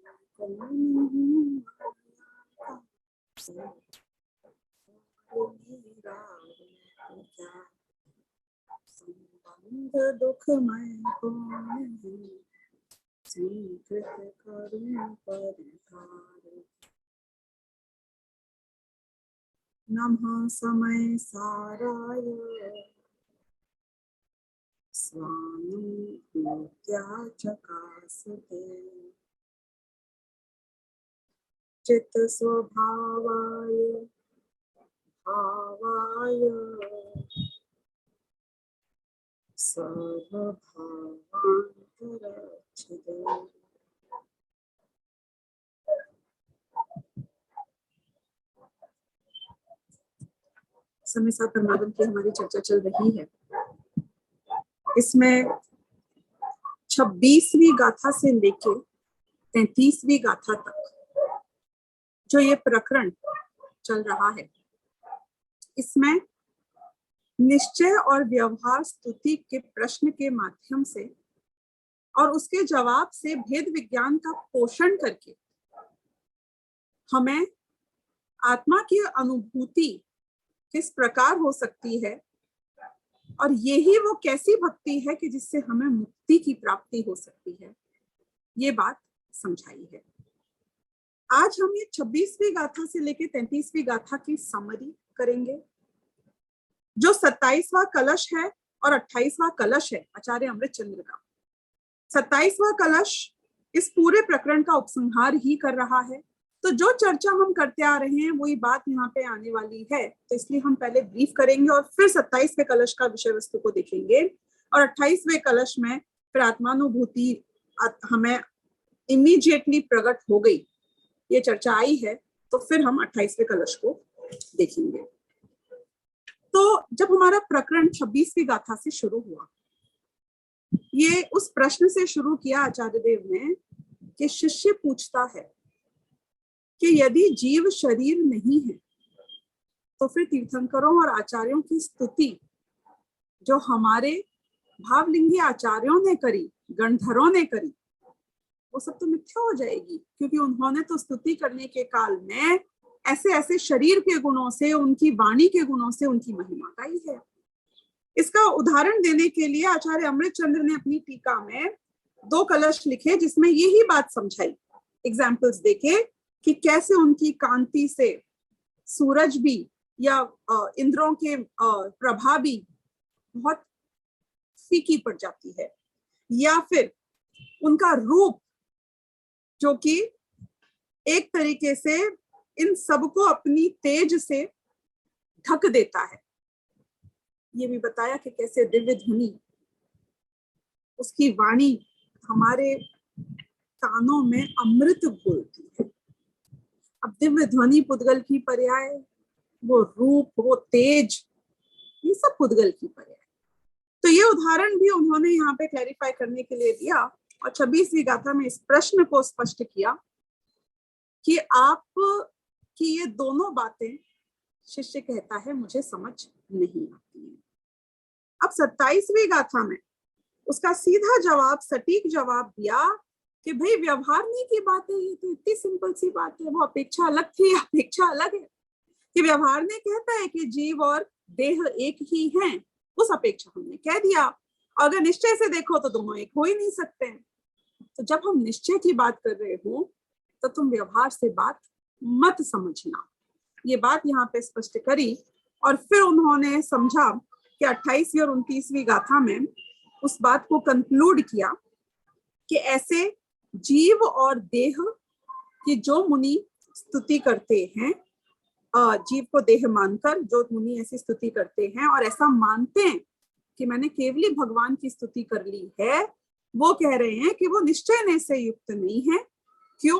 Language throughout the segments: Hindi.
संबंध दुखमय कौन स्वीकृत करूं परिहार। नमः समय साराय स्वामी चकासते चित्त स्वभावाय भावाय सर्वभावांतरच्छिदे। समय साथ परमात्मा की हमारी चर्चा चल रही है। इसमें 26वीं गाथा से लेके 33वीं गाथा तक जो ये प्रकरण चल रहा है, इसमें निश्चय और व्यवहार स्तुति के प्रश्न के माध्यम से और उसके जवाब से भेद विज्ञान का पोषण करके हमें आत्मा की अनुभूति किस प्रकार हो सकती है और यही वो कैसी भक्ति है कि जिससे हमें मुक्ति की प्राप्ति हो सकती है, ये बात समझाई है। आज हम ये 26वीं गाथा से लेके 33वीं गाथा की समरी करेंगे। जो 27वां कलश है और 28वां कलश है आचार्य अमृतचंद्र का। 27वां कलश इस पूरे प्रकरण का उपसंहार ही कर रहा है। तो जो चर्चा हम करते आ रहे हैं वही बात यहाँ पे आने वाली है, तो इसलिए हम पहले ब्रीफ करेंगे और फिर 27वें कलश का विषय वस्तु को देखेंगे और 28वें कलश में फिर आत्मानुभूति हमें इमीडिएटली प्रकट हो गई, ये चर्चा आई है, तो फिर हम 28वें कलश को देखेंगे। तो जब हमारा प्रकरण 26वीं गाथा से शुरू हुआ, ये उस प्रश्न से शुरू किया आचार्य देव ने कि शिष्य पूछता है कि यदि जीव शरीर नहीं है तो फिर तीर्थंकरों और आचार्यों की स्तुति जो हमारे भावलिंगी आचार्यों ने करी, गणधरों ने करी, वो सब तो मिथ्या हो जाएगी, क्योंकि उन्होंने तो स्तुति करने के काल में ऐसे ऐसे शरीर के गुणों से, उनकी वाणी के गुणों से उनकी महिमा गाई है। इसका उदाहरण देने के लिए आचार्य अमृतचंद्र ने अपनी टीका में 2 कलश लिखे जिसमें यही बात समझाई, एग्जाम्पल्स देके कि कैसे उनकी कांति से सूरज भी या इंद्रों के प्रभा भी बहुत फीकी पड़ जाती है, या फिर उनका रूप जो कि एक तरीके से इन सबको अपनी तेज से ढक देता है। ये भी बताया कि कैसे दिव्य ध्वनि, उसकी वाणी हमारे कानों में अमृत घोलती है। अब दिव्य ध्वनि पुद्गल की पर्याय, वो रूप, वो तेज, ये सब पुद्गल की पर्याय। तो ये उदाहरण भी उन्होंने यहाँ पे क्लैरिफाई करने के लिए दिया और 26वीं गाथा में इस प्रश्न को स्पष्ट किया कि आप की ये दोनों बातें शिष्य कहता है मुझे समझ नहीं आती है। अब 27वीं गाथा में उसका सीधा जवाब, सटीक जवाब दिया कि भाई व्यवहारनी की बात है, ये तो इतनी सिंपल सी बात है, वो अपेक्षा अलग थी, अपेक्षा अलग है कि व्यवहार ने कहता है कि जीव और देह एक ही हैं, उस अपेक्षा हमने कह दिया। अगर निश्चय से देखो तो दोनों एक हो ही नहीं सकते हैं। तो जब हम निश्चय की बात कर रहे हो तो तुम व्यवहार से बात मत समझना, ये बात यहाँ पे स्पष्ट करी। और फिर उन्होंने समझा कि 28वीं और 29वीं गाथा में उस बात को कंक्लूड किया कि ऐसे जीव और देह की जो मुनि स्तुति करते हैं, जीव को देह मानकर जो मुनि ऐसी स्तुति करते हैं और ऐसा मानते हैं कि मैंने केवली भगवान की स्तुति कर ली है, वो कह रहे हैं कि वो निश्चय से युक्त नहीं है। क्यों?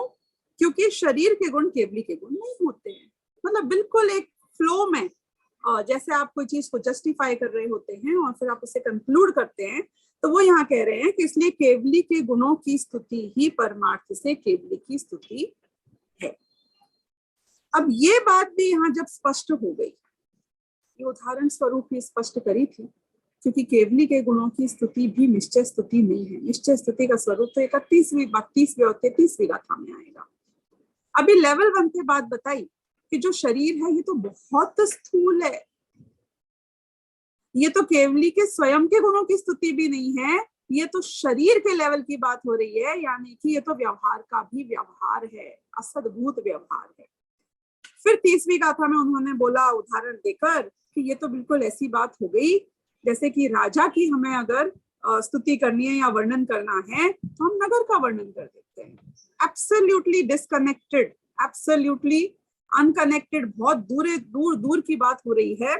क्योंकि शरीर के गुण केवली के गुण नहीं होते हैं। मतलब बिल्कुल एक फ्लो में, जैसे आप कोई चीज को जस्टिफाई कर रहे होते हैं और फिर आप उसे कंक्लूड करते हैं, तो वो यहाँ कह रहे हैं कि इसलिए केवली के गुणों की स्तुति ही परमार्थ से केवली की स्तुति है। अब ये बात भी यहाँ जब स्पष्ट हो गई, ये उदाहरण स्वरूप ही स्पष्ट करी थी क्योंकि केवली के गुणों की स्तुति भी निश्चय स्तुति नहीं है। निश्चय स्तुति का स्वरूप तो 31वीं 32वीं और 33वीं गाथा में आएगा। अभी लेवल 1 पे बात बताई कि जो शरीर है ये तो बहुत स्थूल है, ये तो केवली के स्वयं के गुणों की स्तुति भी नहीं है, ये तो शरीर के लेवल की बात हो रही है, यानी कि ये तो व्यवहार का भी व्यवहार है, असद्भुत व्यवहार है। फिर 30वीं गाथा में उन्होंने बोला उदाहरण देकर कि ये तो बिल्कुल ऐसी बात हो गई जैसे कि राजा की हमें अगर स्तुति करनी है या वर्णन करना है तो हम नगर का वर्णन कर देते हैं। एब्सोल्युटली डिस्कनेक्टेड, एब्सोल्युटली अनकनेक्टेड, बहुत दूर दूर की बात हो रही है।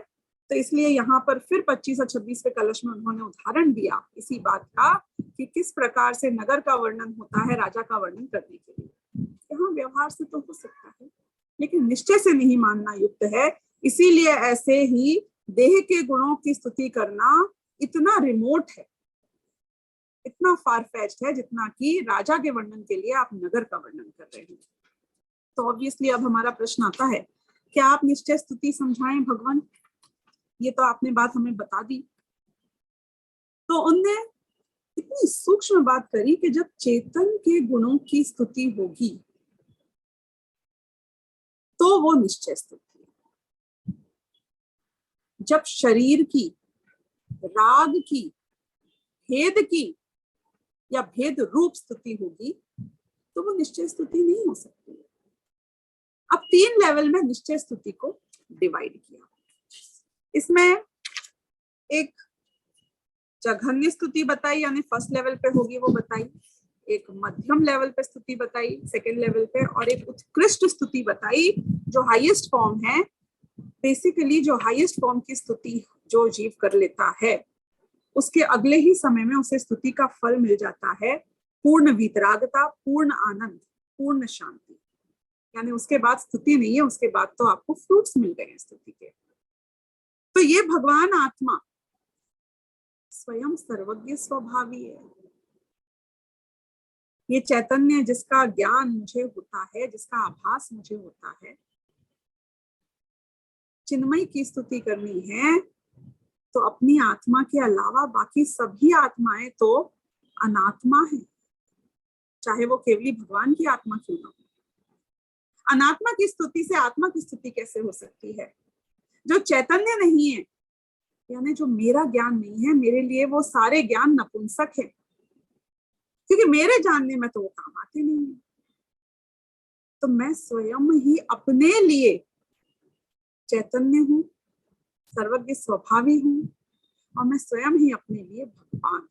तो इसलिए यहाँ पर फिर 25 और 26वें कलश में उन्होंने उदाहरण दिया इसी बात का कि किस प्रकार से नगर का वर्णन होता है राजा का वर्णन करने के लिए। यहाँ व्यवहार से तो हो सकता है लेकिन निश्चय से नहीं मानना युक्त है। इसीलिए ऐसे ही देह के गुणों की स्तुति करना इतना रिमोट है, इतना फारफेच्ड है जितना कि राजा के वर्णन के लिए आप नगर का वर्णन कर रहे हैं। तो ऑब्वियसली अब हमारा प्रश्न आता है कि आप निश्चय स्तुति समझाएं भगवान, ये तो आपने बात हमें बता दी। तो उनने इतनी सूक्ष्म बात करी कि जब चेतन के गुणों की स्तुति होगी तो वो निश्चय स्तुति है। जब शरीर की, राग की, भेद की या भेद रूप स्तुति होगी तो वो निश्चय स्तुति नहीं हो सकती। अब 3 लेवल में निश्चय स्तुति को डिवाइड किया। इसमें एक जघन्य स्तुति बताई यानी फर्स्ट लेवल पे होगी वो बताई, एक मध्यम लेवल पे स्तुति बताई सेकंड लेवल पे, और एक उत्कृष्ट स्तुति बताई जो हाईएस्ट फॉर्म है। बेसिकली जो हाईएस्ट फॉर्म की स्तुति जो जीव कर लेता है उसके अगले ही समय में उसे स्तुति का फल मिल जाता है, पूर्ण वीतरागता, पूर्ण आनंद, पूर्ण शांति। यानी उसके बाद स्तुति नहीं है, उसके बाद तो आपको फ्रूट्स मिल गए हैं स्तुति के। तो ये भगवान आत्मा स्वयं सर्वज्ञ स्वभावी है। ये चैतन्य जिसका ज्ञान मुझे होता है, जिसका आभास मुझे होता है, चिन्मय की स्तुति करनी है तो अपनी आत्मा के अलावा बाकी सभी आत्माएं तो अनात्मा है, चाहे वो केवली भगवान की आत्मा क्यों ना हो। अनात्मा की स्तुति से आत्मा की स्तुति कैसे हो सकती है? जो चैतन्य नहीं है यानी जो मेरा ज्ञान नहीं है, मेरे लिए वो सारे ज्ञान नपुंसक है, क्योंकि मेरे जानने में तो वो काम आते नहीं है। तो मैं स्वयं ही अपने लिए चैतन्य हूं, सर्वज्ञ स्वभावी हूं, और मैं स्वयं ही अपने लिए भगवान।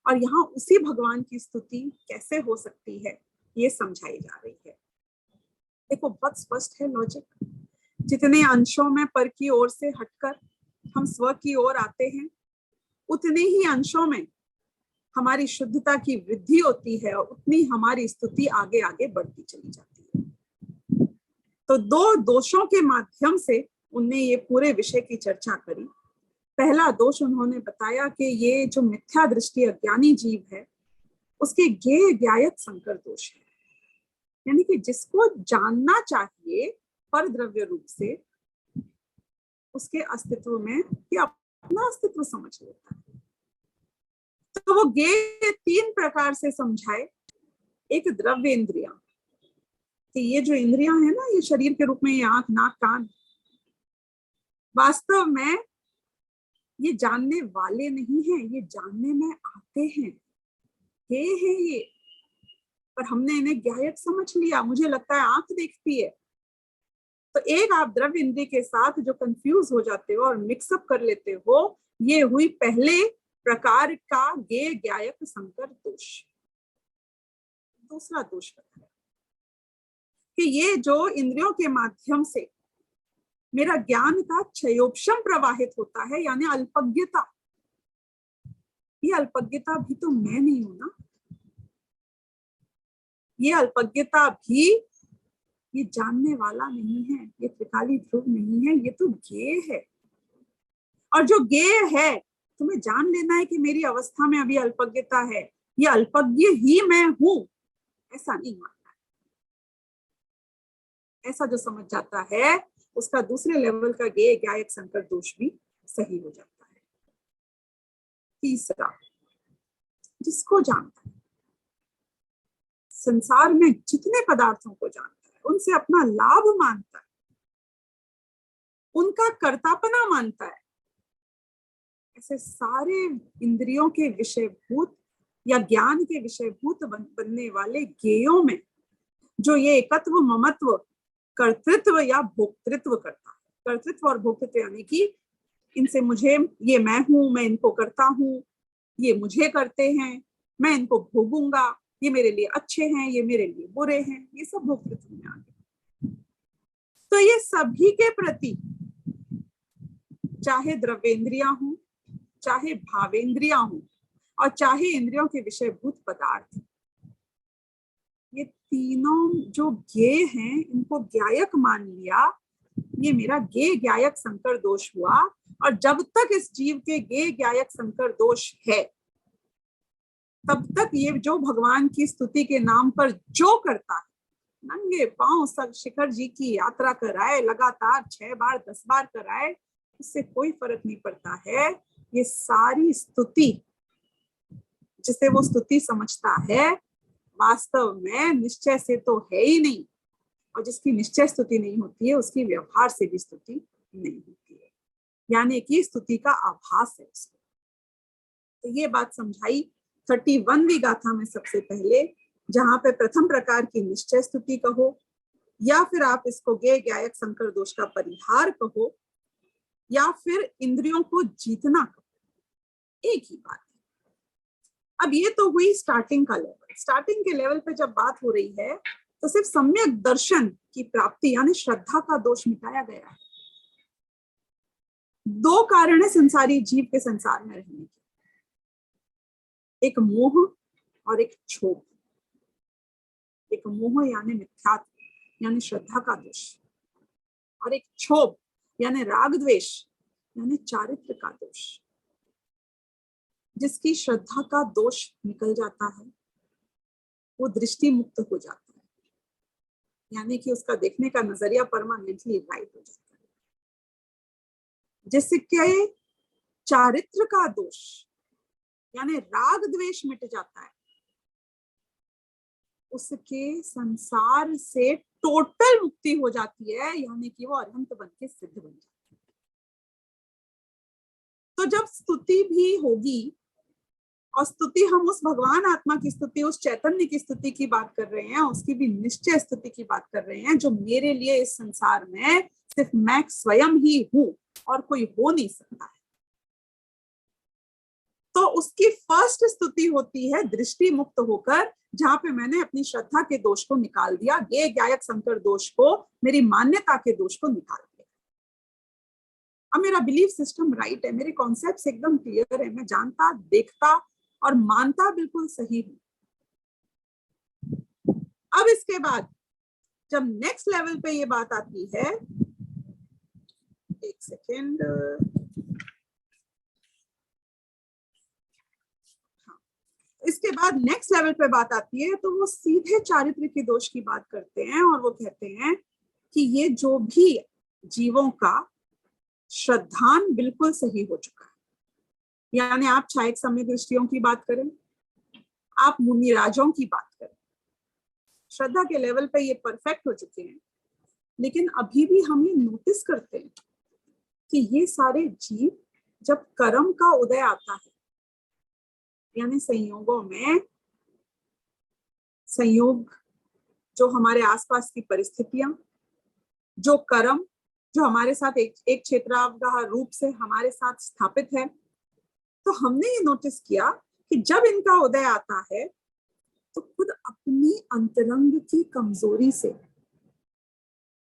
और यहाँ उसी भगवान की स्तुति कैसे हो सकती है ये समझाई जा रही है। देखो बहुत स्पष्ट है लॉजिक। जितने अंशों में पर की ओर से हटकर हम स्व की ओर आते हैं उतने ही अंशों में हमारी शुद्धता की वृद्धि होती है और उतनी हमारी स्तुति आगे आगे बढ़ती चली जाती है। तो 2 दोषों के माध्यम से उनने ये पूरे विषय की चर्चा करी। पहला दोष उन्होंने बताया कि ये जो मिथ्या दृष्टि अज्ञानी जीव है उसके ज्ञेय ज्ञायत संकर दोष है, यानी कि जिसको जानना चाहिए पर द्रव्य रूप से उसके अस्तित्व में ये अपना अस्तित्व समझ लेता है। तो वो ज्ञेय 3 प्रकार से समझाए। एक द्रव्य इंद्रिया, कि ये जो इंद्रियां है ना, ये शरीर के रूप में ये आंख, नाक, कान, वास्तव में ये जानने वाले नहीं हैं, ये जानने में आते हैं, ये है ये, पर हमने इन्हें ज्ञायक समझ लिया। मुझे लगता है आंख देखती है। तो एक आप द्रव्य इंद्रिय के साथ जो कंफ्यूज हो जाते हो और मिक्सअप कर लेते हो, ये हुई पहले प्रकार का ज्ञेय ज्ञायक संकर दोष। दूसरा दोष बताया कि ये जो इंद्रियों के माध्यम से मेरा ज्ञान का क्षयोपशम प्रवाहित होता है, यानी अल्पज्ञता, ये अल्पज्ञता भी तो मैं नहीं हूं ना। ये अल्पज्ञता भी ये जानने वाला नहीं है, ये त्रिकाली ध्रुव नहीं है, ये तो ज्ञेय है। और जो ज्ञेय है तुम्हें जान लेना है कि मेरी अवस्था में अभी अल्पज्ञता है, ये अल्पज्ञ ही मैं हूं, ऐसा नहीं मानना है। ऐसा जो समझ जाता है उसका दूसरे लेवल का ज्ञेय ज्ञायक संकर दोष भी सही हो जाता है। तीसरा, जिसको जानता है, संसार में जितने पदार्थों को जानता है, उनसे अपना लाभ मानता है, उनका कर्तापना मानता है, ऐसे सारे इंद्रियों के विषयभूत या ज्ञान के विषयभूत बनने वाले ज्ञेयों में जो ये एकत्व, ममत्व, कर्तृत्व या भोक्तृत्व करता है। कर्तृत्व और भोक्तृत्व यानी कि इनसे मुझे, ये मैं हूं, मैं इनको करता हूं, ये मुझे करते हैं, मैं इनको भोगूंगा, ये मेरे लिए अच्छे हैं, ये मेरे लिए बुरे हैं, ये सब भोक्तृत्व में आ गया। तो ये सभी के प्रति, चाहे द्रव्येंद्रियां हों, चाहे भावेंद्रियां हों, और चाहे इंद्रियों के विषयभूत पदार्थ, ये तीनों जो ज्ञेय हैं, इनको ज्ञायक मान लिया। ये मेरा ज्ञेय ज्ञायक संकर दोष हुआ। और जब तक इस जीव के ज्ञेय ज्ञायक संकर दोष है, तब तक ये जो भगवान की स्तुति के नाम पर जो करता है, नंगे पांव सब शिखर जी की यात्रा कराए, लगातार 6 बार 10 बार कराए, इससे कोई फर्क नहीं पड़ता है। ये सारी स्तुति, जिसे वो स्तुति समझता है, वास्तव में निश्चय से तो है ही नहीं। और जिसकी निश्चय स्तुति नहीं होती है, उसकी व्यवहार से भी स्तुति नहीं होती है, यानी कि स्तुति का आभास है उसको। तो ये बात समझाई 31वीं गाथा में सबसे पहले, जहां पे प्रथम प्रकार की निश्चय स्तुति कहो, या फिर आप इसको ज्ञेय ज्ञायक संकर दोष का परिहार कहो, या फिर इंद्रियों को जीतना कहो, एक ही बात है। अब ये तो हुई स्टार्टिंग का लेवल। स्टार्टिंग के लेवल पे जब बात हो रही है, तो सिर्फ सम्यक दर्शन की प्राप्ति यानी श्रद्धा का दोष मिटाया गया है। 2 कारण है संसारी जीव के संसार में रहने के, एक मोह और एक क्षोभ। एक मोह यानी मिथ्यात्व यानी श्रद्धा का दोष, और एक क्षोभ यानी राग द्वेष यानी चारित्र का दोष। जिसकी श्रद्धा का दोष निकल जाता है, वो दृष्टि मुक्त हो जाता है, यानी कि उसका देखने का नजरिया परमानेंटली राइट हो जाता है। जिसके चारित्र का दोष यानी राग द्वेष मिट जाता है, उसके संसार से टोटल मुक्ति हो जाती है, यानी कि वो अरहंत बन के सिद्ध बन जाता है। तो जब स्तुति भी होगी, और स्तुति हम उस भगवान आत्मा की स्तुति, उस चैतन्य की स्तुति की बात कर रहे हैं, उसकी भी निश्चय स्तुति की बात कर रहे हैं, जो मेरे लिए इस संसार में सिर्फ मैं स्वयं ही हूं और कोई हो नहीं सकता है। तो उसकी फर्स्ट स्तुति होती है दृष्टि मुक्त होकर, जहां पे मैंने अपनी श्रद्धा के दोष को निकाल दिया, ज्ञेय ज्ञायक संकर दोष को, मेरी मान्यता के दोष को निकाल दिया। अब मेरा बिलीफ सिस्टम राइट है, मेरे कॉन्सेप्ट्स एकदम क्लियर है, मैं जानता, देखता और मानता बिल्कुल सही हूं। अब इसके बाद जब नेक्स्ट लेवल पे ये बात आती है, एक सेकेंड, इसके बाद नेक्स्ट लेवल पे बात आती है, तो वो सीधे चारित्र के दोष की बात करते हैं, और वो कहते हैं कि ये जो भी जीवों का श्रद्धान बिल्कुल सही हो चुका है, यानी आप छायक सम्यक दृष्टियों की बात करें, आप मुनिराजों की बात करें, श्रद्धा के लेवल पे ये परफेक्ट हो चुके हैं। लेकिन अभी भी हम ये नोटिस करते हैं कि ये सारे जीव जब कर्म का उदय आता है, यानी संयोगों में, संयोग जो हमारे आसपास की परिस्थितियां, जो कर्म जो हमारे साथ एक क्षेत्रावगाह रूप से हमारे साथ स्थापित है, तो हमने ये नोटिस किया कि जब इनका उदय आता है, तो खुद अपनी अंतरंग की कमजोरी से,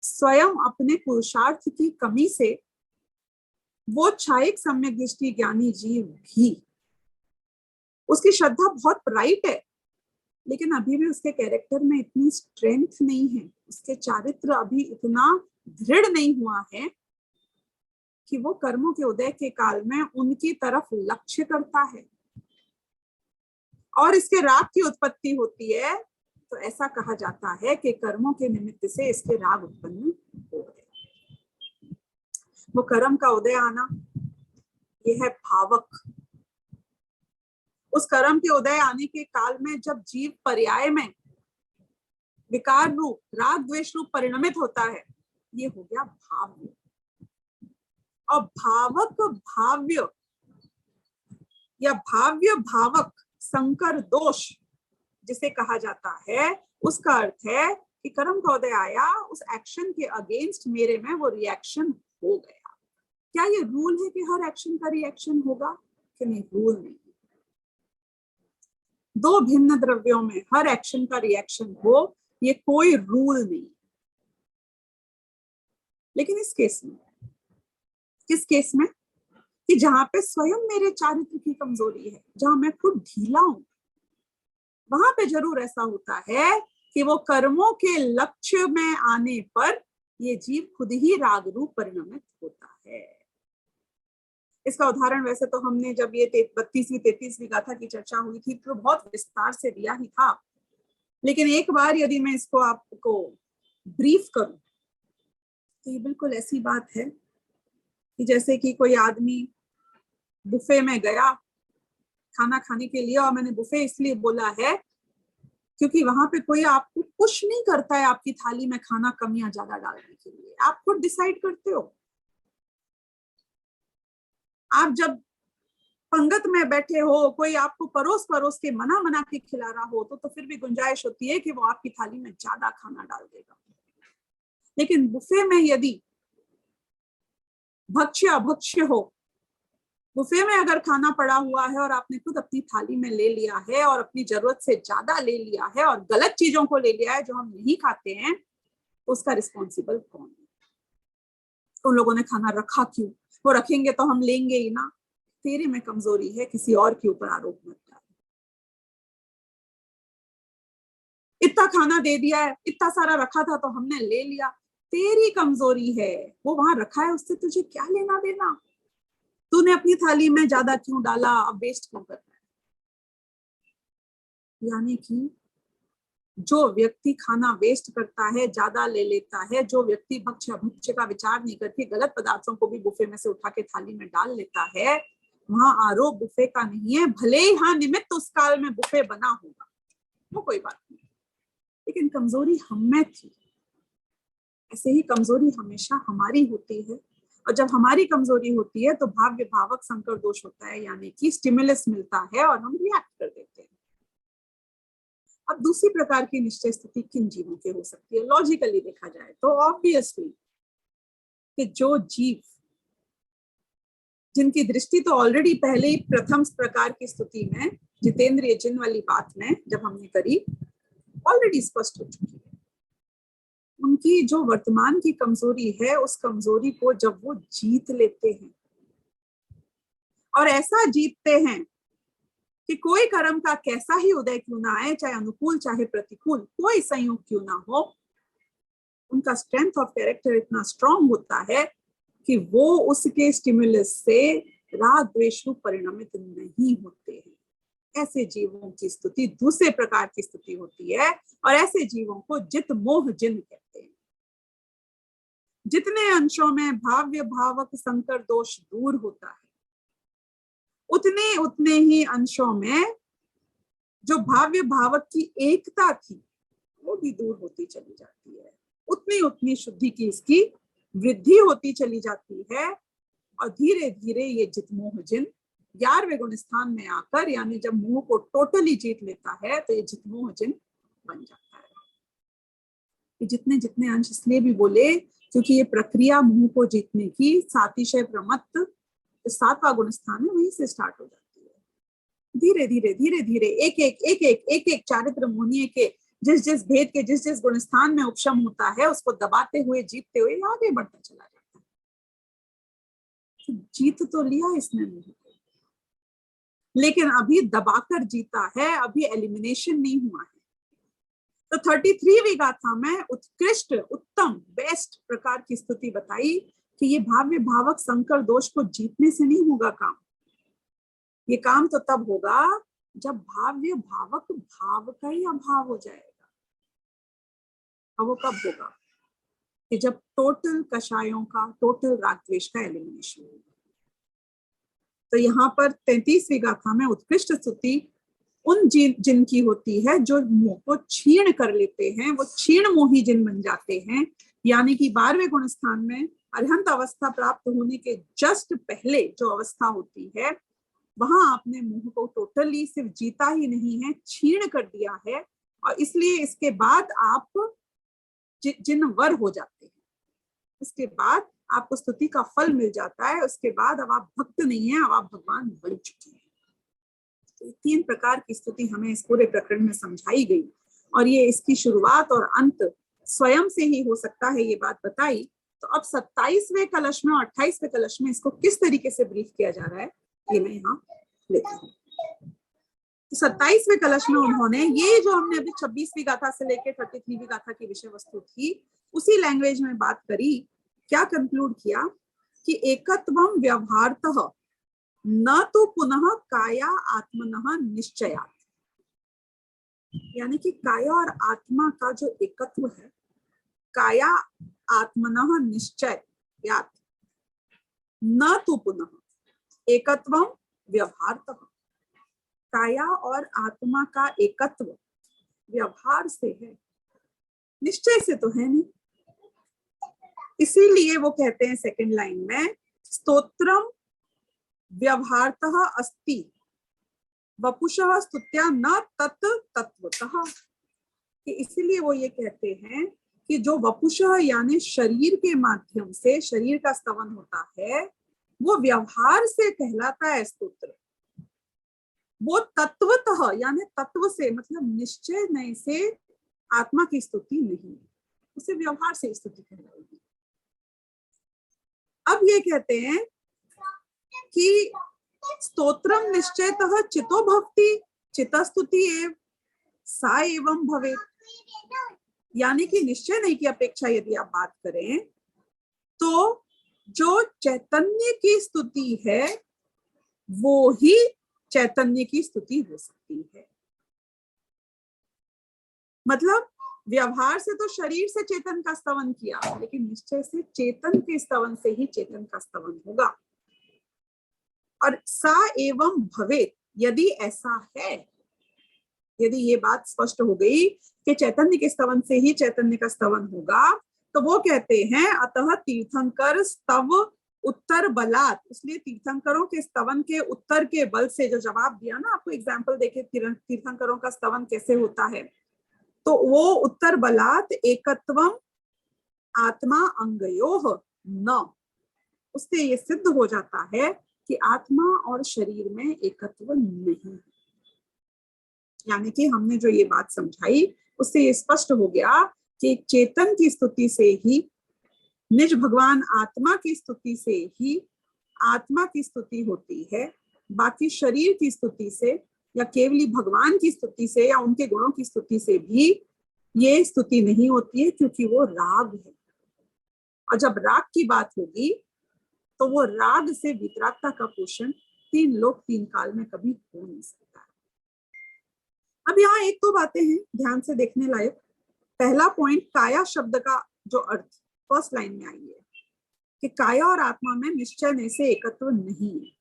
स्वयं अपने पुरुषार्थ की कमी से, वो छायक सम्यक दृष्टि ज्ञानी जीव भी, उसकी श्रद्धा बहुत ब्राइट है, लेकिन अभी भी उसके कैरेक्टर में इतनी स्ट्रेंथ नहीं है, उसके चारित्र अभी इतना दृढ़ नहीं हुआ है कि वो कर्मों के उदय के काल में उनकी तरफ लक्ष्य करता है और इसके राग की उत्पत्ति होती है। तो ऐसा कहा जाता है कि कर्मों के निमित्त से इसके राग उत्पन्न हो गए। वो कर्म का उदय आना, यह है भावक, उस कर्म के उदय आने के काल में जब जीव पर्याय में विकार रूप राग द्वेष रूप परिणमित होता है, ये हो गया भाव्य। और भावक भाव्य या भाव्य भावक संकर दोष जिसे कहा जाता है, उसका अर्थ है कि कर्म का उदय आया, उस एक्शन के अगेंस्ट मेरे में वो रिएक्शन हो गया। क्या ये रूल है कि हर एक्शन का रिएक्शन होगा? कि नहीं, रूल नहीं। दो भिन्न द्रव्यों में हर एक्शन का रिएक्शन हो, ये कोई रूल नहीं। लेकिन इस केस में, किस केस में? कि जहां पे स्वयं मेरे चारित्र की कमजोरी है, जहां मैं खुद ढीला हूं, वहां पे जरूर ऐसा होता है कि वो कर्मों के लक्ष्य में आने पर ये जीव खुद ही राग रूप परिणमित होता है। इसका उदाहरण वैसे तो हमने जब ये 32वीं 33वीं गाथा की चर्चा हुई थी तो बहुत विस्तार से दिया ही था, लेकिन एक बार यदि मैं इसको आपको ब्रीफ करूं तो ये बिल्कुल ऐसी बात है कि जैसे कि कोई आदमी बुफे में गया खाना खाने के लिए, और मैंने बुफे इसलिए बोला है क्योंकि वहां पे कोई आपको पुश नहीं करता है आपकी थाली में खाना कम या ज्यादा डालने के लिए, आप खुद डिसाइड करते हो। आप जब पंगत में बैठे हो, कोई आपको परोस परोस के मना के खिला रहा हो तो फिर भी गुंजाइश होती है कि वो आपकी थाली में ज्यादा खाना डाल देगा। लेकिन बुफे में यदि भक्ष्य अभक्ष्य हो, बुफे में अगर खाना पड़ा हुआ है और आपने खुद अपनी थाली में ले लिया है और अपनी जरूरत से ज्यादा ले लिया है और गलत चीजों को ले लिया है जो हम नहीं खाते हैं, तो उसका रिस्पॉन्सिबल कौन है? उन लोगों ने खाना रखा क्यों? वो रखेंगे तो हम लेंगे ही ना। तेरे में कमजोरी है, किसी और के ऊपर आरोप मत डाल। इतना खाना दे दिया है, इतना सारा रखा था तो हमने ले लिया, तेरी कमजोरी है। वो वहां रखा है, उससे तुझे क्या लेना देना? तूने अपनी थाली में ज्यादा क्यों डाला, अब वेस्ट क्यों कर रहा है? यानी कि जो व्यक्ति खाना वेस्ट करता है, ज्यादा ले लेता है, जो व्यक्ति भक्ष्य अभक्ष्य का विचार नहीं करके गलत पदार्थों को भी बुफे में से उठा के थाली में डाल लेता है, वहां आरोप बुफे का नहीं है। भले ही हाँ निमित्त उस काल में बुफे बना होगा, वो कोई बात नहीं, लेकिन कमजोरी हम में थी। ऐसे ही कमजोरी हमेशा हमारी होती है, और जब हमारी कमजोरी होती है तो भाव्य भावक संकर दोष होता है, यानी कि स्टिमुलस मिलता है और हम रिएक्ट कर देते हैं। अब दूसरी प्रकार की निश्चय स्थिति किन जीवों की हो सकती है? लॉजिकली देखा जाए तो ऑब्वियसली कि जो जीव जिनकी दृष्टि तो ऑलरेडी पहले ही प्रथम प्रकार की स्थिति में जितेंद्रिय जिन वाली बात में जब हमने करी ऑलरेडी स्पष्ट हो चुकी है, उनकी जो वर्तमान की कमजोरी है, उस कमजोरी को जब वो जीत लेते हैं, और ऐसा जीतते हैं कि कोई कर्म का कैसा ही उदय क्यों ना आए, चाहे अनुकूल चाहे प्रतिकूल, कोई संयोग क्यों ना हो, उनका स्ट्रेंथ ऑफ कैरेक्टर इतना स्ट्रांग होता है कि वो उसके स्टिमुलस से राग द्वेष रूप परिणमित नहीं होते हैं। ऐसे जीवों की स्तुति दूसरे प्रकार की स्तुति होती है, और ऐसे जीवों को जित मोह जिन कहते हैं। जितने अंशों में भाव्य भावक संकर दोष दूर होता है, उतने उतने ही अंशों में जो भाव्य भावक की एकता थी वो भी दूर होती चली जाती है। उतनी उतनी शुद्धि की इसकी वृद्धि होती चली जाती है, और धीरे धीरे ये जित मोह जिन 11वें गुण स्थान में आकर, यानी जब मोह को टोटली जीत लेता है तो ये जित मोह जिन बन जाता है। ये जितने जितने अंश इसलिए भी बोले क्योंकि ये प्रक्रिया मोह को जीतने की सातिशय प्रमत्त 7वां गुण स्थान है, वहीं से स्टार्ट हो जाती है। धीरे धीरे एक एक चारित्र मोहनीय के जिस जिस भेद के जिस जिस गुण स्थान में उपशम होता है, उसको दबाते हुए जीतते हुए आगे बढ़ता चला जाता है। तो जीत तो लिया इसने मोह को, लेकिन अभी दबाकर जीता है, अभी एलिमिनेशन नहीं हुआ है। तो 33वीं गाथा में उत्कृष्ट उत्तम बेस्ट प्रकार की स्तुति बताई कि ये भाव्य भावक संकर दोष को जीतने से नहीं होगा काम। ये काम तो तब होगा जब भाव्य भावक भाव का ही अभाव हो जाएगा। अब वो कब होगा? कि जब टोटल कषायों का, टोटल राग द्वेष का एलिमिनेशन होगा। तो यहाँ पर 33वीं गाथा में उत्कृष्ट स्तुति उन जिनकी होती है जो मोह को क्षीण कर लेते हैं, वो क्षीण मोही जिन बन जाते हैं। यानी कि 12वें गुण स्थान में अरहंत अवस्था प्राप्त होने के जस्ट पहले जो अवस्था होती है, वहां आपने मोह को टोटली सिर्फ जीता ही नहीं है, क्षीण कर दिया है। और इसलिए इसके बाद आप जिनवर हो जाते हैं, इसके बाद आपको स्तुति का फल मिल जाता है। उसके बाद अब आप भक्त नहीं है, अब आप भगवान बन चुके हैं। तो 3 प्रकार की स्तुति हमें इस पूरे प्रकरण में समझाई गई, और ये इसकी शुरुआत और अंत स्वयं से ही हो सकता है, ये बात बताई। तो अब 27वें कलश में और 28वें कलश में इसको किस तरीके से ब्रीफ किया जा रहा है, ये मैं यहाँ लेती हूँ। तो 27वें कलश में उन्होंने ये जो हमने अभी 26वीं गाथा से लेकर 33वीं गाथा की विषय वस्तु थी, उसी लैंग्वेज में बात करी। क्या कंक्लूड किया कि एकत्वम व्यवहारतः न तो पुनः काया आत्मनः निश्चयात्, यानी कि काया और आत्मा का जो एकत्व है, काया आत्मनः निश्चयात् न तो पुनः एकत्वम व्यवहारतः, काया और आत्मा का एकत्व व्यवहार से है, निश्चय से तो है नहीं। इसीलिए वो कहते हैं सेकंड लाइन में, स्तोत्रम व्यवहारतः अस्ति वपुषः स्तुत्या न तत् तत्वतः, कि इसीलिए वो ये कहते हैं कि जो वपुषः यानी शरीर के माध्यम से शरीर का स्तवन होता है, वो व्यवहार से कहलाता है स्तोत्र। वो तत्वतः यानी तत्व से, मतलब निश्चय नहीं से आत्मा की स्तुति नहीं, उसे व्यवहार से स्तुति कहलाएगी। अब ये कहते हैं कि स्तोत्रम निश्चयतः चितो भक्ति चितस्तुति एव सा एवं भवेत्, यानी कि निश्चय नहीं की अपेक्षा यदि आप बात करें तो जो चैतन्य की स्तुति है वो ही चैतन्य की स्तुति हो सकती है। मतलब व्यवहार से तो शरीर से चेतन का स्तवन किया, लेकिन निश्चय से चेतन के स्तवन से ही चेतन का स्तवन होगा। और सा एवं भवेत्, यदि ऐसा है, यदि ये बात स्पष्ट हो गई कि चैतन्य के स्तवन से ही चैतन्य का स्तवन होगा, तो वो कहते हैं अतः तीर्थंकर स्तव उत्तर बलात्, इसलिए तीर्थंकरों के स्तवन के उत्तर के बल से, जो जवाब दिया ना आपको एग्जाम्पल देखे तीर्थंकरों का स्तवन कैसे होता है, तो वो उत्तर बलात् एकत्वम आत्मा अंगयोः न, उससे ये सिद्ध हो जाता है कि आत्मा और शरीर में एकत्व नहीं। यानी कि हमने जो ये बात समझाई उससे ये स्पष्ट हो गया कि चेतन की स्तुति से ही, निज भगवान आत्मा की स्तुति से ही आत्मा की स्तुति होती है, बाकी शरीर की स्तुति से या केवली भगवान की स्तुति से या उनके गुणों की स्तुति से भी ये स्तुति नहीं होती है, क्योंकि वो राग है। और जब राग की बात होगी तो वो राग से वितरागता का पोषण 3 लोक 3 काल में कभी हो नहीं सकता है। अब यहाँ 1-2 बातें हैं ध्यान से देखने लायक। पहला पॉइंट, काया शब्द का जो अर्थ फर्स्ट लाइन में आई है कि काया और आत्मा में निश्चय नहीं से एकत्व नहीं है।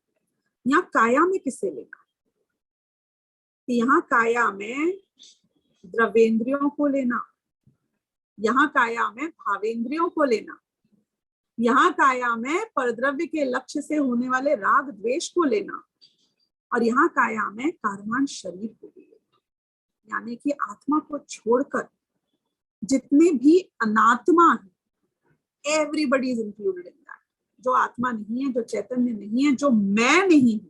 यहाँ काया में किसे लेगा, यहाँ काया में द्रव्येंद्रियों को लेना, यहाँ काया में भावेंद्रियों को लेना, यहाँ काया में परद्रव्य के लक्ष्य से होने वाले राग द्वेष को लेना, और यहाँ काया में कार्यमान शरीर को भी लेना। यानी कि आत्मा को छोड़कर जितने भी अनात्मा है, everybody is included in that, जो आत्मा नहीं है, जो चैतन्य नहीं है, जो मैं नहीं हूं,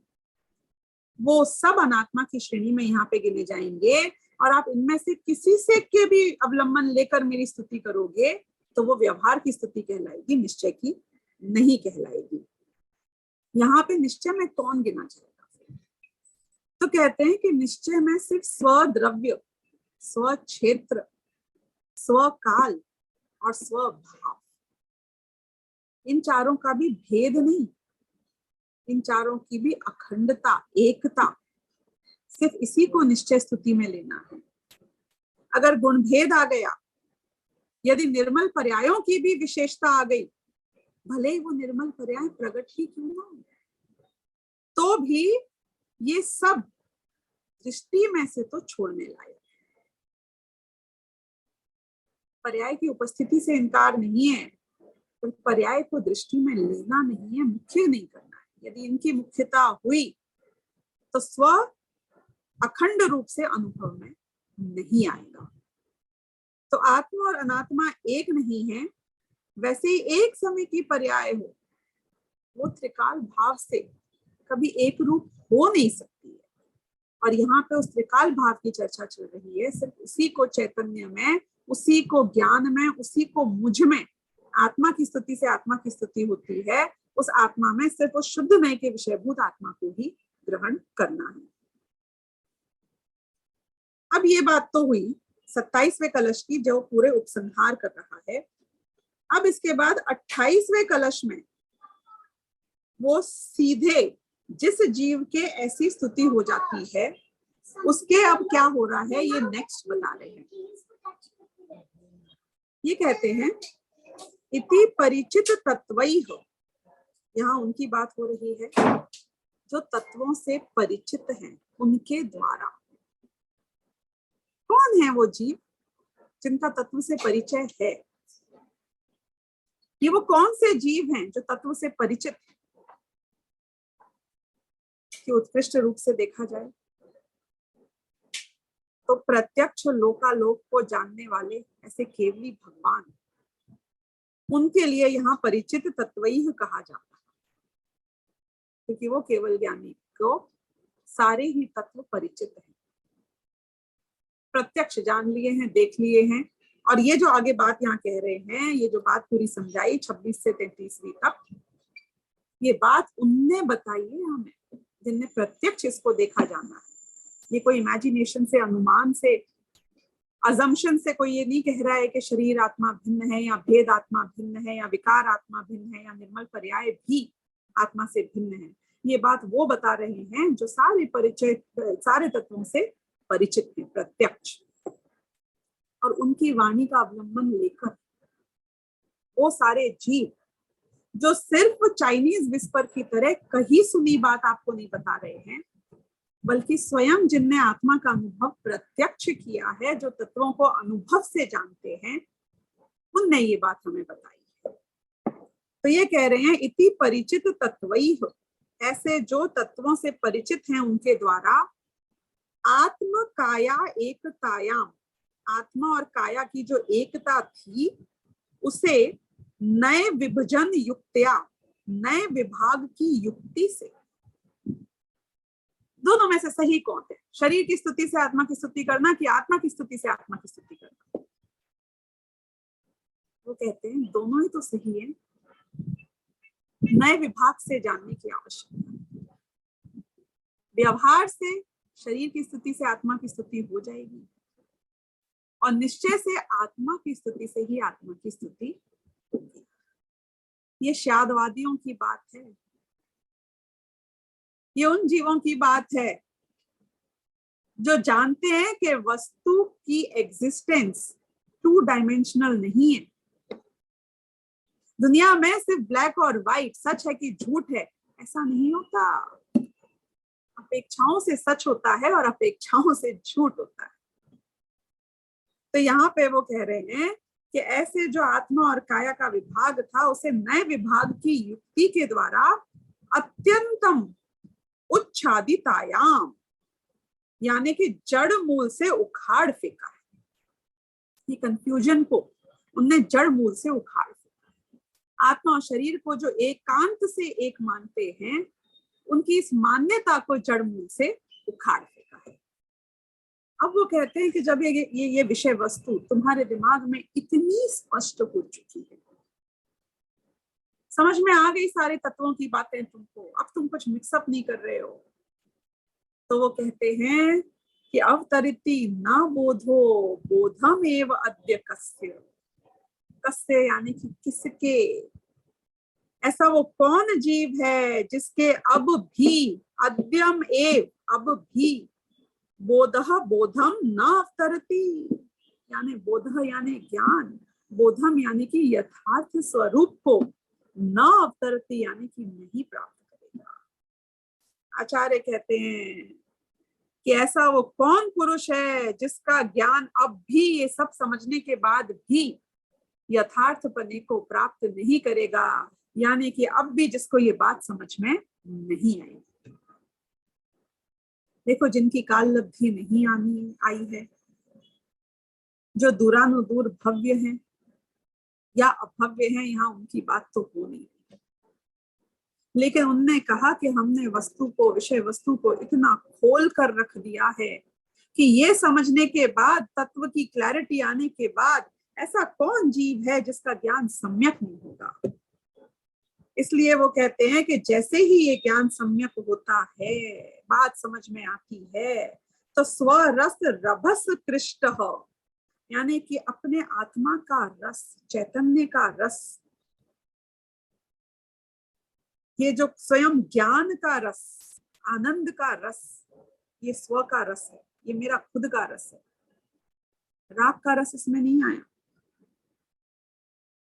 वो सब अनात्मा की श्रेणी में यहाँ पे गिने जाएंगे। और आप इनमें से किसी से के भी अवलंबन लेकर मेरी स्तुति करोगे तो वो व्यवहार की स्तुति कहलाएगी, निश्चय की नहीं कहलाएगी। यहाँ पे निश्चय में कौन गिना जाएगा? तो कहते हैं कि निश्चय में सिर्फ स्वद्रव्य, स्वक्षेत्र, स्वकाल और स्वभाव, इन चारों का भी भेद नहीं, इन चारों की भी अखंडता, एकता, सिर्फ इसी को निश्चय स्तुति में लेना है। अगर गुण भेद आ गया, यदि निर्मल पर्यायों की भी विशेषता आ गई, भले ही वो निर्मल पर्याय प्रकट ही क्यों ना हो, तो तो भी ये सब दृष्टि में से तो छोड़ने लायक है। पर्याय की उपस्थिति से इनकार नहीं है, पर पर्याय को दृष्टि में लेना नहीं है, मुख्य नहीं करना है। यदि इनकी मुख्यता हुई तो स्व अखंड रूप से अनुभव में नहीं आएगा। तो आत्मा और अनात्मा एक नहीं है, वैसे ही एक समय की पर्याय हो वो त्रिकाल भाव से कभी एक रूप हो नहीं सकती है। और यहाँ पे उस त्रिकाल भाव की चर्चा चल रही है। सिर्फ उसी को चैतन्य में, उसी को ज्ञान में, उसी को मुझ में आत्मा की स्तुति से आत्मा की स्तुति होती है। उस आत्मा में सिर्फ उस शुद्ध मय के विषयभूत आत्मा को ही ग्रहण करना है। अब ये बात तो हुई 27वें कलश की, जो पूरे उपसंहार कर रहा है। अब इसके बाद 28वें कलश में वो सीधे जिस जीव के ऐसी स्तुति हो जाती है उसके अब क्या हो रहा है ये नेक्स्ट बता रहे हैं। ये कहते हैं इति परिचित तत्वैः, यहाँ उनकी बात हो रही है जो तत्वों से परिचित हैं, उनके द्वारा। कौन है वो जीव जिनका तत्व से परिचय है? ये वो कौन से जीव हैं जो तत्व से परिचित हैं? कि उत्कृष्ट रूप से देखा जाए तो प्रत्यक्ष लोकालोक को जानने वाले ऐसे केवली भगवान, उनके लिए यहाँ परिचित तत्वैः कहा जाता है, क्योंकि वो केवल ज्ञानी को सारे ही तत्व परिचित हैं, प्रत्यक्ष जान लिए हैं, देख लिए हैं। और ये जो आगे बात यहाँ कह रहे हैं, ये जो बात पूरी समझाई 26 से 33वीं तक, ये बात उनने बताई है हमें जिनने प्रत्यक्ष इसको देखा जाना है। ये कोई इमेजिनेशन से, अनुमान से, अजम्पशन से कोई ये नहीं कह रहा है कि शरीर आत्मा भिन्न है या भेद आत्मा भिन्न है या विकार आत्मा भिन्न है या निर्मल पर्याय भी आत्मा से भिन्न है। ये बात वो बता रहे हैं जो सारे परिचय, सारे तत्वों से परिचित हैं, प्रत्यक्ष। और उनकी वाणी का अवलंबन लेकर वो सारे जीव जो सिर्फ चाइनीज विस्पर की तरह कहीं सुनी बात आपको नहीं बता रहे हैं, बल्कि स्वयं जिनने आत्मा का अनुभव प्रत्यक्ष किया है, जो तत्वों को अनुभव से जानते हैं, उनने ये बात हमें बताई है। तो ये कह रहे हैं इति परिचित तत्वैः, ऐसे जो तत्वों से परिचित हैं उनके द्वारा, आत्म काया एकतायाम, आत्मा और काया की जो एकता थी उसे नए विभजन युक्त्या, नए विभाग की युक्ति से, दोनों में से सही कौन है? शरीर की स्तुति से आत्मा की स्तुति करना कि आत्मा की स्तुति से आत्मा की स्तुति करना? वो कहते हैं दोनों ही तो सही है, नए विभाग से जानने की आवश्यकता। व्यवहार से शरीर की स्तुति से आत्मा की स्तुति हो जाएगी और निश्चय से आत्मा की स्तुति से ही आत्मा की स्तुति होगी। ये शादवादियों की बात है, ये उन जीवों की बात है जो जानते हैं कि वस्तु की एग्जिस्टेंस 2 डायमेंशनल नहीं है। दुनिया में सिर्फ ब्लैक और व्हाइट, सच है कि झूठ है, ऐसा नहीं होता। अपेक्षाओं से सच होता है और अपेक्षाओं से झूठ होता है। तो यहाँ पे वो कह रहे हैं कि ऐसे जो आत्मा और काया का विभाग था, उसे नए विभाग की युक्ति के द्वारा अत्यंतम उच्छादितायाम, यानी कि जड़ मूल से उखाड़ फेंका है। ये कंफ्यूजन को उनने जड़ मूल से उखाड़ फेंका। आत्मा और शरीर को जो एकांत से एक मानते हैं, उनकी इस मान्यता को जड़ मूल से उखाड़ फेंका है। अब वो कहते हैं कि जब ये विषय वस्तु तुम्हारे दिमाग में इतनी स्पष्ट हो चुकी है, समझ में आ गई सारे तत्वों की बातें तुमको, अब तुम कुछ मिक्सअप नहीं कर रहे हो, तो वो कहते हैं कि अवतरिति न बोधो बोधम एव अद्य कस्य, कस्य यानी कि किसके, ऐसा वो कौन जीव है जिसके अब भी, अद्यम एव, अब भी, बोधः बोधम न अवतरति, यानी बोधः यानी ज्ञान, बोधम यानी कि यथार्थ स्वरूप को, न अवतरति यानी कि नहीं प्राप्त करेगा। आचार्य कहते हैं कि ऐसा वो कौन पुरुष है जिसका ज्ञान अब भी ये सब समझने के बाद भी यथार्थ पने को प्राप्त नहीं करेगा, यानी कि अब भी जिसको ये बात समझ में नहीं आई। देखो, जिनकी काल लब्धि नहीं आनी आई है, जो दूरानुदूर भव्य हैं या अभव्य हैं, यहाँ उनकी बात तो हो नहीं, लेकिन उनने कहा कि हमने वस्तु को, विषय वस्तु को इतना खोल कर रख दिया है कि ये समझने के बाद, तत्व की क्लैरिटी आने के बाद, ऐसा कौन जीव है जिसका ज्ञान सम्यक नहीं होगा। इसलिए वो कहते हैं कि जैसे ही ये ज्ञान सम्यक होता है, बात समझ में आती है, तो स्वरस रभस कृष्ट, यानी कि अपने आत्मा का रस, चैतन्य का रस, ये जो स्वयं ज्ञान का रस, आनंद का रस, ये स्व का रस है, ये मेरा खुद का रस है। राग का रस इसमें नहीं आया।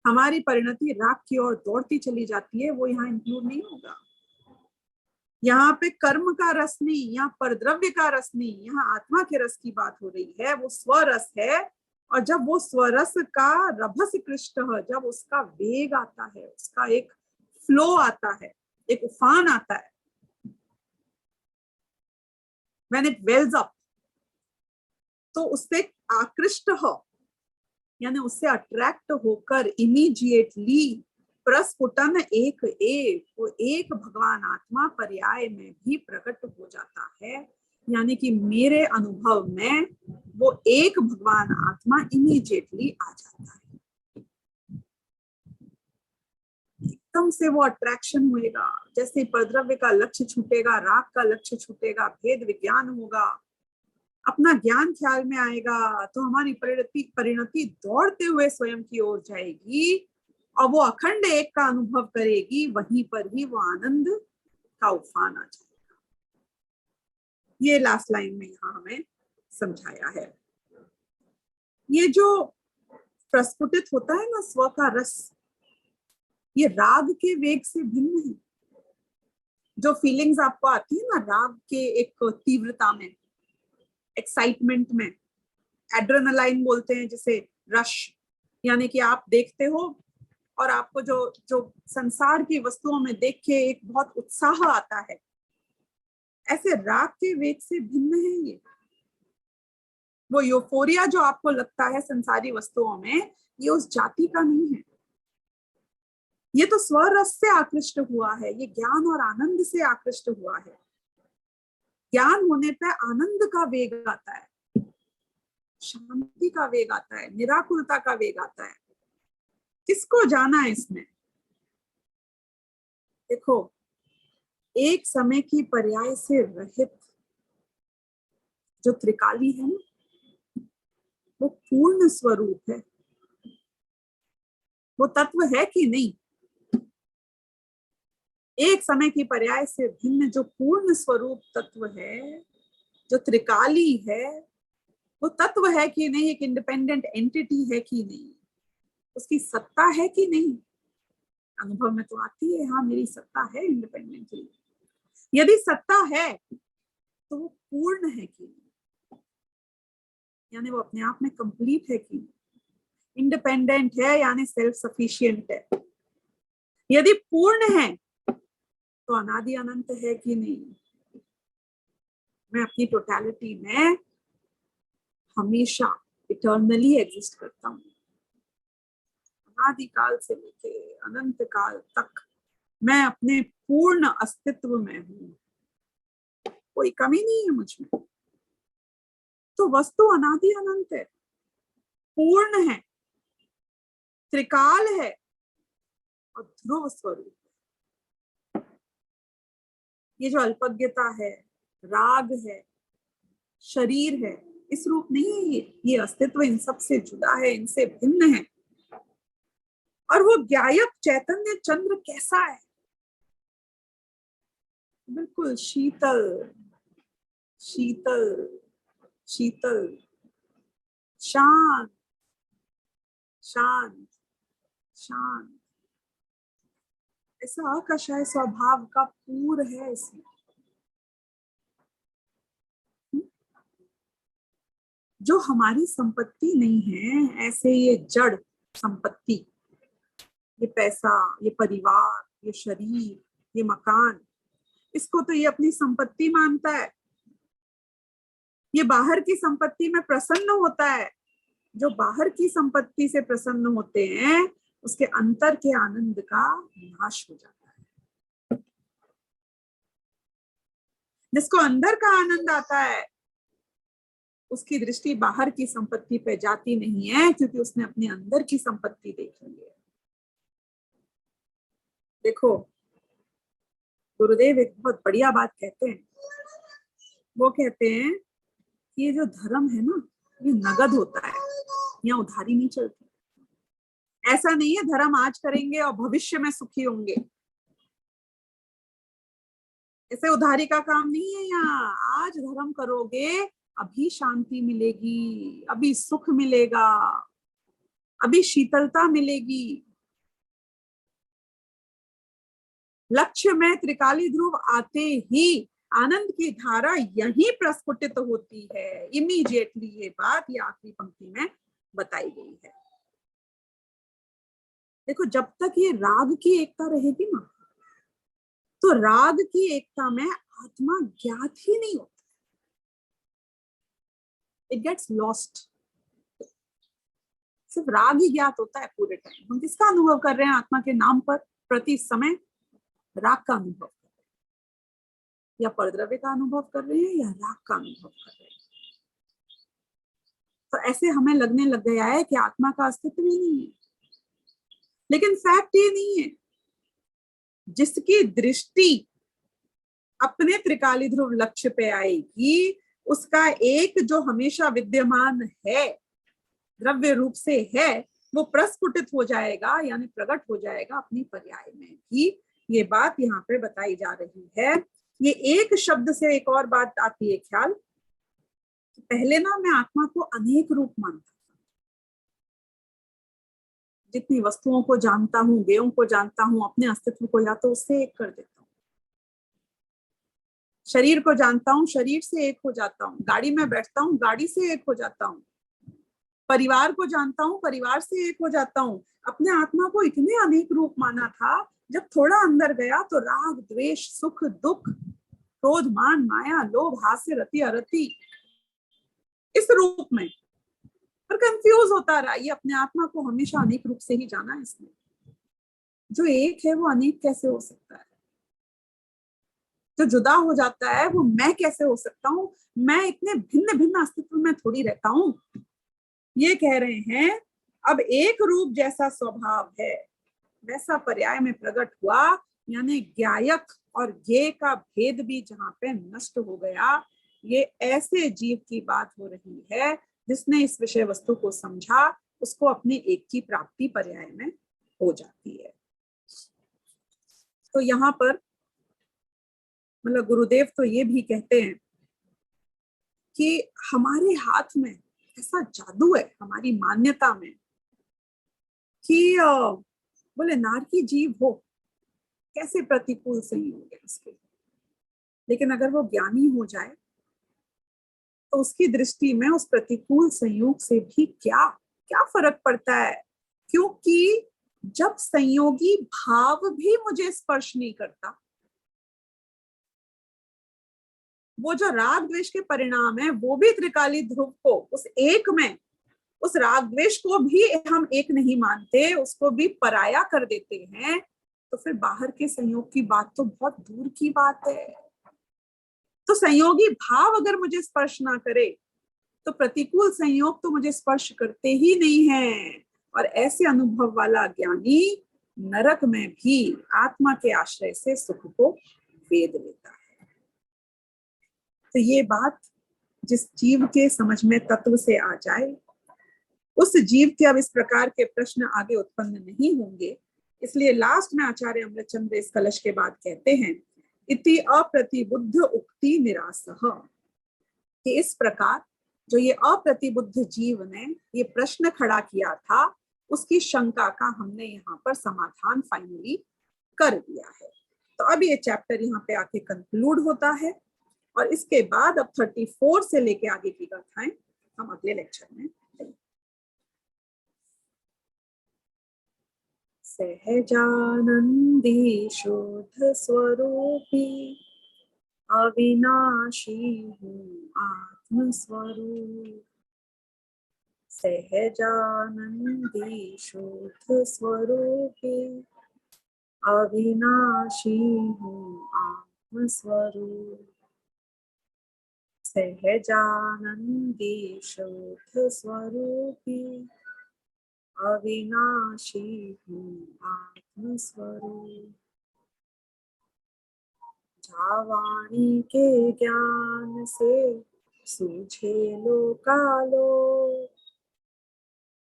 हमारी परिणति राग की ओर दौड़ती चली जाती है, वो यहाँ इंक्लूड नहीं होगा। यहाँ पे कर्म का रस नहीं, यहाँ परद्रव्य का रस नहीं, यहाँ आत्मा के रस की बात हो रही है, वो स्वरस है। और जब वो स्वरस का रभस कृष्ट, जब उसका वेग आता है, उसका एक फ्लो आता है, एक उफान आता है, when it wells up, तो उससे आकृष्ट हो, यानी उससे अट्रैक्ट होकर इमीडिएटली प्रस्फुटन एक एक, वो एक भगवान आत्मा पर्याय में भी प्रकट हो जाता है। यानी कि मेरे अनुभव में वो एक भगवान आत्मा इमीडिएटली आ जाता है, एकदम से वो अट्रैक्शन होएगा। जैसे परद्रव्य का लक्ष्य छूटेगा, राग का लक्ष्य छूटेगा, भेद विज्ञान होगा, अपना ज्ञान ख्याल में आएगा, तो हमारी परिणति दौड़ते हुए स्वयं की ओर जाएगी और वो अखंड एक का अनुभव करेगी। वहीं पर ही वो आनंद का उफान आ जाएगा। ये लास्ट लाइन में यहाँ हमें समझाया है। ये जो प्रस्फुटित होता है ना स्व का रस, ये राग के वेग से भिन्न है। जो फीलिंग्स आपको आती है ना राग के एक तीव्रता में, एक्साइटमेंट में, एड्रेनालाइन बोलते हैं जिसे, रश, यानी कि आप देखते हो और आपको जो जो संसार की वस्तुओं में देख के एक बहुत उत्साह आता है, ऐसे राग के वेग से भिन्न है ये। वो यूफोरिया जो आपको लगता है संसारी वस्तुओं में, ये उस जाति का नहीं है। ये तो स्वरस से आकृष्ट हुआ है, ये ज्ञान और आनंद से आकृष्ट हुआ है। ज्ञान होने पे आनंद का वेग आता है, शांति का वेग आता है, निराकुलता का वेग आता है। किसको जाना है इसमें? देखो, एक समय की पर्याय से रहित जो त्रिकाली है ना, वो पूर्ण स्वरूप है। वो तत्व है कि नहीं? एक समय की पर्याय से भिन्न जो पूर्ण स्वरूप तत्व है, जो त्रिकाली है, वो तत्व है कि नहीं? एक इंडिपेंडेंट एंटिटी है कि नहीं? उसकी सत्ता है कि नहीं? अनुभव में तो आती है, हाँ मेरी सत्ता है इंडिपेंडेंटली। यदि सत्ता है तो वो पूर्ण है कि नहीं? यानी वो अपने आप में कंप्लीट है कि नहीं? इंडिपेंडेंट है यानी सेल्फ सफिशिएंट है। यदि पूर्ण है तो अनादि अनंत है कि नहीं? मैं अपनी टोटलिटी में हमेशा इटर्नली एग्जिस्ट करता हूँ। अनादि काल से लेके अनंत काल तक मैं अपने पूर्ण अस्तित्व में हूँ, कोई कमी नहीं है मुझ में। तो वस्तु अनादि अनंत है, पूर्ण है, त्रिकाल है और ध्रुव स्वरूप। ये जो अल्पज्ञता है, राग है, शरीर है, इस रूप नहीं है ये अस्तित्व इन सब से जुदा है, इनसे भिन्न है। और वो ज्ञायक चैतन्य चंद्र कैसा है? बिल्कुल शीतल शीतल शीतल, शांत शांत शांत, ऐसा अकषाय स्वभाव का पूर है इसमें। जो हमारी संपत्ति नहीं है, ऐसे ये जड़ संपत्ति, ये पैसा, ये परिवार, ये शरीर, ये मकान, इसको तो ये अपनी संपत्ति मानता है। ये बाहर की संपत्ति में प्रसन्न होता है। जो बाहर की संपत्ति से प्रसन्न होते हैं, उसके अंतर के आनंद का नाश हो जाता है। जिसको अंदर का आनंद आता है, उसकी दृष्टि बाहर की संपत्ति पे जाती नहीं है, क्योंकि उसने अपने अंदर की संपत्ति देखी है। देखो, गुरुदेव एक बहुत बढ़िया बात कहते हैं। वो कहते हैं कि ये जो धर्म है ना, ये नगद होता है, यहाँ उधारी नहीं चलती। ऐसा नहीं है धर्म आज करेंगे और भविष्य में सुखी होंगे, ऐसे उधारी का काम नहीं है यहाँ। आज धर्म करोगे, अभी शांति मिलेगी, अभी सुख मिलेगा, अभी शीतलता मिलेगी। लक्ष्य में त्रिकाली ध्रुव आते ही आनंद की धारा यहीं प्रस्फुटित होती है। इमीडिएटली ये बात ये आखिरी पंक्ति में बताई गई है। देखो, जब तक ये राग की एकता रहेगी ना, तो राग की एकता में आत्मा ज्ञात ही नहीं होता, इट गेट्स लॉस्ट। सिर्फ राग ही ज्ञात होता है पूरे टाइम। हम किसका अनुभव कर रहे हैं? आत्मा के नाम पर प्रति समय राग का अनुभव कर रहे हैं, या परद्रव्य का अनुभव कर रहे हैं, या राग का अनुभव कर रहे हैं। तो ऐसे हमें लगने लग गया है कि आत्मा का अस्तित्व ही नहीं है, लेकिन फैक्ट ये नहीं है। जिसकी दृष्टि अपने त्रिकाली ध्रुव लक्ष्य पे आएगी, उसका एक जो हमेशा विद्यमान है, द्रव्य रूप से है, वो प्रस्फुटित हो जाएगा, यानी प्रकट हो जाएगा अपनी पर्याय में भी। ये बात यहाँ पे बताई जा रही है। ये एक शब्द से एक और बात आती है ख्याल। पहले ना मैं आत्मा को अनेक रूप मानता था। जितनी वस्तुओं को जानता हूँ, व्ययों को जानता हूँ, अपने अस्तित्व को या तो उससे एक कर देता हूँ। शरीर को जानता हूँ, शरीर से एक हो जाता हूँ। गाड़ी में बैठता हूँ, गाड़ी से एक हो जाता हूँ। परिवार को जानता हूँ, परिवार से एक हो जाता हूँ। अपने आत्मा को इतने अनेक रूप माना था, जब थोड़ा अंदर गया तो राग, द्वेष, सुख, दुख, क्रोध, मान, माया, लोभ, हास्य, रति, अरति, इस रूप में पर कंफ्यूज होता रहा। ये अपने आत्मा को हमेशा अनेक रूप से ही जाना है इसने। जो एक है वो अनेक कैसे हो सकता है? जो जुदा हो जाता है वो मैं कैसे हो सकता हूँ? मैं इतने भिन्न भिन्न अस्तित्व में थोड़ी रहता हूँ। ये कह रहे हैं अब एक रूप जैसा स्वभाव है वैसा पर्याय में प्रकट हुआ, यानी ज्ञायक और ज्ञेय का भेद भी जहां पे नष्ट हो गया। ये ऐसे जीव की बात हो रही है जिसने इस विषय वस्तु को समझा, उसको अपने एक की प्राप्ति पर्याय में हो जाती है। तो यहाँ पर मतलब गुरुदेव तो ये भी कहते हैं कि हमारे हाथ में ऐसा जादू है, हमारी मान्यता में, कि बोले नारकी जीव हो, कैसे प्रतिकूल संयोग है उसके। लेकिन अगर वो ज्ञानी हो जाए तो उसकी दृष्टि में उस प्रतिकूल संयोग से भी क्या क्या फर्क पड़ता है, क्योंकि जब संयोगी भाव भी मुझे स्पर्श नहीं करता, वो जो राग द्वेष के परिणाम है वो भी त्रिकाली ध्रुव को उस एक में, उस राग द्वेष को भी हम एक नहीं मानते, उसको भी पराया कर देते हैं, तो फिर बाहर के संयोग की बात तो बहुत दूर की बात है। तो संयोगी भाव अगर मुझे स्पर्श ना करे तो प्रतिकूल संयोग तो मुझे स्पर्श करते ही नहीं है। और ऐसे अनुभव वाला ज्ञानी नरक में भी आत्मा के आश्रय से सुख को वेद लेता है। तो ये बात जिस जीव के समझ में तत्व से आ जाए, उस जीव के अब इस प्रकार के प्रश्न आगे उत्पन्न नहीं होंगे। इसलिए लास्ट में आचार्य अमृतचंद्र इस कलश के बाद कहते हैं, इति अप्रतिबुद्ध उक्ति निरासः, कि इस प्रकार जो ये अप्रतिबुद्ध जीव ने ये प्रश्न खड़ा किया था, उसकी शंका का हमने यहाँ पर समाधान फाइनली कर दिया है। तो अब ये चैप्टर यहाँ पे आके कंक्लूड होता है, और इसके बाद अब 34 से लेके आगे की कथाएं हम अगले अगले लेक्चर में। सहजानंदी शुद्ध स्वरूपी अविनाशी हूँ आत्म स्वरूप। सहजानंदी शुद्ध स्वरूपी अविनाशी हूँ आत्म स्वरूप। सहजानंदी शुद्ध स्वरूपी अविनाशी हूँ आत्म स्वरूप। जावाणी के ज्ञान से सूझे लोकालो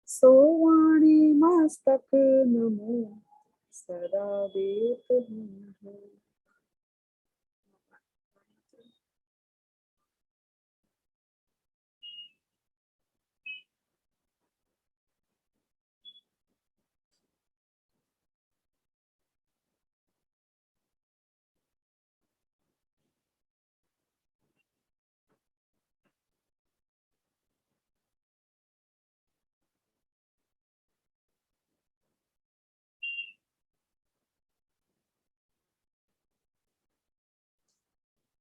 सोवाणी मस्तक नमो सदा देत हूँ।